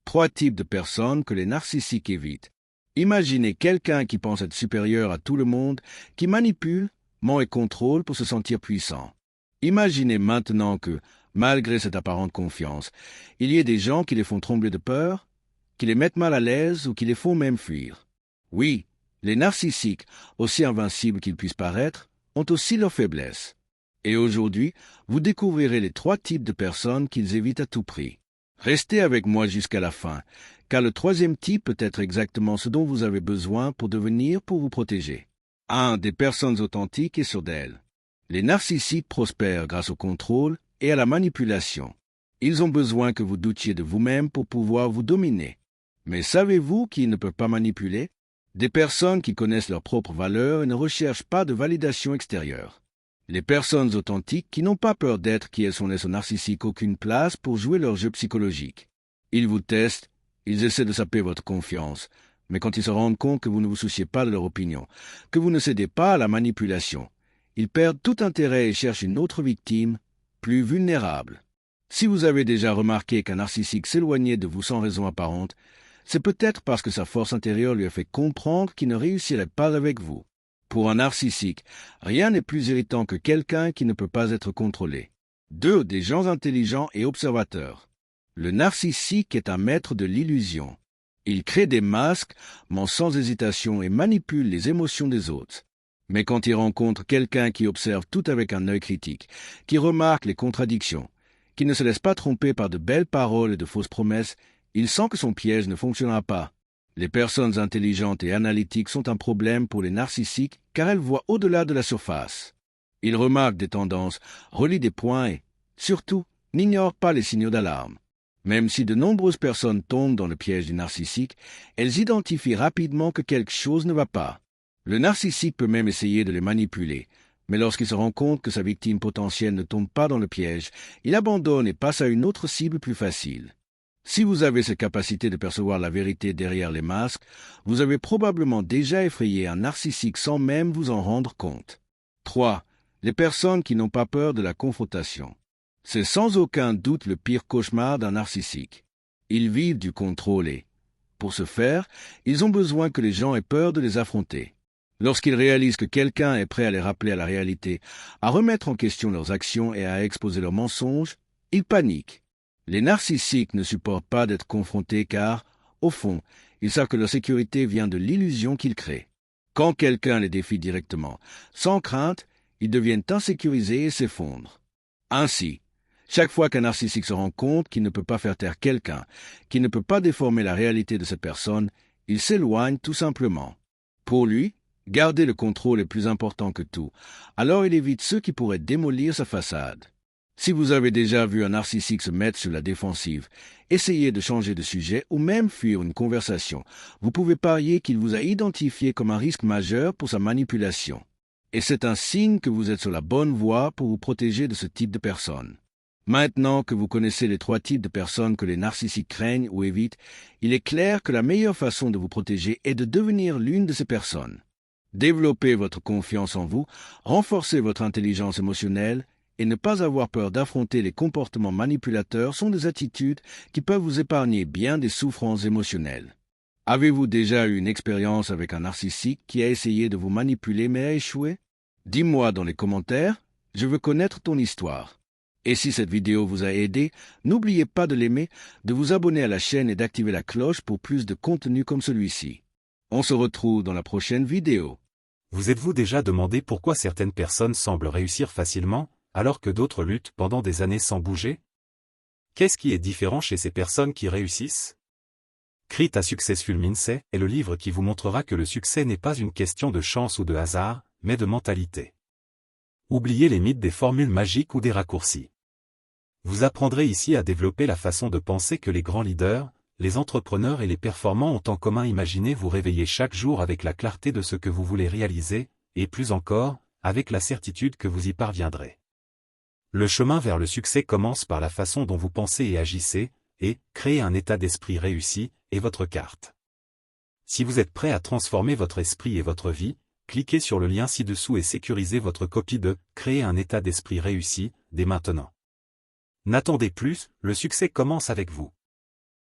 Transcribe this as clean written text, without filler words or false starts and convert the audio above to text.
3 types de personnes que les narcissiques évitent. Imaginez quelqu'un qui pense être supérieur à tout le monde, qui manipule, ment et contrôle pour se sentir puissant. Imaginez maintenant que, malgré cette apparente confiance, il y ait des gens qui les font trembler de peur, qui les mettent mal à l'aise ou qui les font même fuir. Oui, les narcissiques, aussi invincibles qu'ils puissent paraître, ont aussi leurs faiblesses. Et aujourd'hui, vous découvrirez les 3 types de personnes qu'ils évitent à tout prix. Restez avec moi jusqu'à la fin, car le 3e type peut être exactement ce dont vous avez besoin pour vous protéger. 1. Des personnes authentiques et sûres d'elles. Les narcissiques prospèrent grâce au contrôle et à la manipulation. Ils ont besoin que vous doutiez de vous-même pour pouvoir vous dominer. Mais savez-vous qu'ils ne peuvent pas manipuler? Des personnes qui connaissent leurs propres valeurs et ne recherchent pas de validation extérieure. Les personnes authentiques qui n'ont pas peur d'être qui elles sont laissent aux narcissiques aucune place pour jouer leur jeu psychologique. Ils vous testent, ils essaient de saper votre confiance, mais quand ils se rendent compte que vous ne vous souciez pas de leur opinion, que vous ne cédez pas à la manipulation, ils perdent tout intérêt et cherchent une autre victime, plus vulnérable. Si vous avez déjà remarqué qu'un narcissique s'éloignait de vous sans raison apparente, c'est peut-être parce que sa force intérieure lui a fait comprendre qu'il ne réussirait pas avec vous. Pour un narcissique, rien n'est plus irritant que quelqu'un qui ne peut pas être contrôlé. 2. Des gens intelligents et observateurs. Le narcissique est un maître de l'illusion. Il crée des masques, ment sans hésitation et manipule les émotions des autres. Mais quand il rencontre quelqu'un qui observe tout avec un œil critique, qui remarque les contradictions, qui ne se laisse pas tromper par de belles paroles et de fausses promesses, il sent que son piège ne fonctionnera pas. Les personnes intelligentes et analytiques sont un problème pour les narcissiques car elles voient au-delà de la surface. Ils remarquent des tendances, relient des points et, surtout, n'ignorent pas les signaux d'alarme. Même si de nombreuses personnes tombent dans le piège du narcissique, elles identifient rapidement que quelque chose ne va pas. Le narcissique peut même essayer de les manipuler, mais lorsqu'il se rend compte que sa victime potentielle ne tombe pas dans le piège, il abandonne et passe à une autre cible plus facile. Si vous avez cette capacité de percevoir la vérité derrière les masques, vous avez probablement déjà effrayé un narcissique sans même vous en rendre compte. 3. Les personnes qui n'ont pas peur de la confrontation. C'est sans aucun doute le pire cauchemar d'un narcissique. Ils vivent du contrôle et, pour ce faire, ils ont besoin que les gens aient peur de les affronter. Lorsqu'ils réalisent que quelqu'un est prêt à les rappeler à la réalité, à remettre en question leurs actions et à exposer leurs mensonges, ils paniquent. Les narcissiques ne supportent pas d'être confrontés car, au fond, ils savent que leur sécurité vient de l'illusion qu'ils créent. Quand quelqu'un les défie directement, sans crainte, ils deviennent insécurisés et s'effondrent. Ainsi, chaque fois qu'un narcissique se rend compte qu'il ne peut pas faire taire quelqu'un, qu'il ne peut pas déformer la réalité de cette personne, il s'éloigne tout simplement. Pour lui, garder le contrôle est plus important que tout, alors il évite ceux qui pourraient démolir sa façade. Si vous avez déjà vu un narcissique se mettre sur la défensive, essayer de changer de sujet ou même fuir une conversation, vous pouvez parier qu'il vous a identifié comme un risque majeur pour sa manipulation. Et c'est un signe que vous êtes sur la bonne voie pour vous protéger de ce type de personnes. Maintenant que vous connaissez les 3 types de personnes que les narcissiques craignent ou évitent, il est clair que la meilleure façon de vous protéger est de devenir l'une de ces personnes. Développez votre confiance en vous, renforcez votre intelligence émotionnelle, et ne pas avoir peur d'affronter les comportements manipulateurs sont des attitudes qui peuvent vous épargner bien des souffrances émotionnelles. Avez-vous déjà eu une expérience avec un narcissique qui a essayé de vous manipuler mais a échoué? Dis-moi dans les commentaires, je veux connaître ton histoire. Et si cette vidéo vous a aidé, n'oubliez pas de l'aimer, de vous abonner à la chaîne et d'activer la cloche pour plus de contenu comme celui-ci. On se retrouve dans la prochaine vidéo. Vous êtes-vous déjà demandé pourquoi certaines personnes semblent réussir facilement, alors que d'autres luttent pendant des années sans bouger? Qu'est-ce qui est différent chez ces personnes qui réussissent? Create a Successful Mindset est le livre qui vous montrera que le succès n'est pas une question de chance ou de hasard, mais de mentalité. Oubliez les mythes des formules magiques ou des raccourcis. Vous apprendrez ici à développer la façon de penser que les grands leaders, les entrepreneurs et les performants ont en commun. Imaginez vous réveiller chaque jour avec la clarté de ce que vous voulez réaliser, et plus encore, avec la certitude que vous y parviendrez. Le chemin vers le succès commence par la façon dont vous pensez et agissez, et créer un état d'esprit réussi est votre carte. Si vous êtes prêt à transformer votre esprit et votre vie, cliquez sur le lien ci-dessous et sécurisez votre copie de « Créer un état d'esprit réussi » dès maintenant. N'attendez plus, le succès commence avec vous.